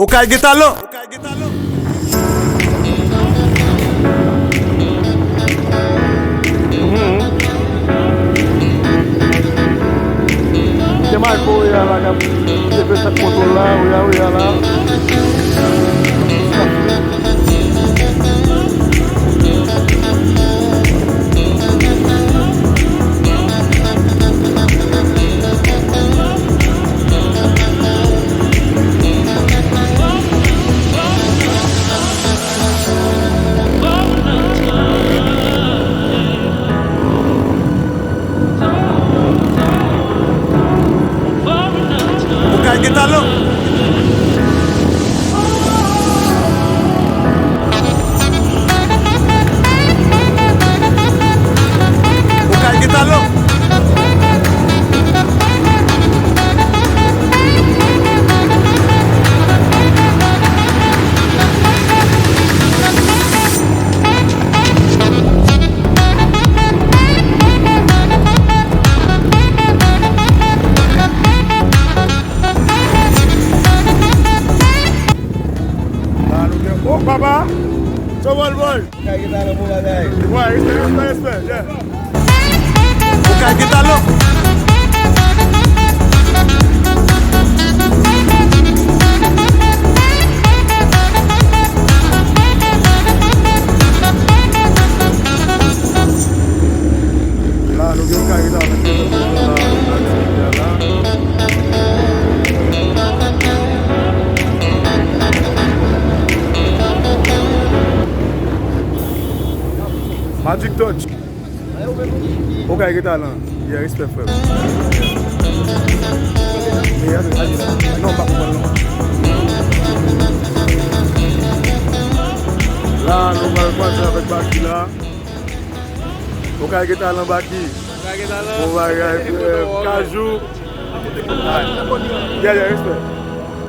O ka geta lo. Tem mais coisa lá, você vê essa controlar, olha lá. O ka geta lo. O ka geta lo. Oh, papa! So what, boy? Kaya kita lang mula guys. Why? Respect, yeah. O ka geta lo. Lá, no que kaya kita lang Magic touch. O kaya kita lang. Yeah, respect for Non, pas pour moi. Là, nous allons passer avec Baki là. O kaya kita lang Baki. On va Kajou. Yeah, respect.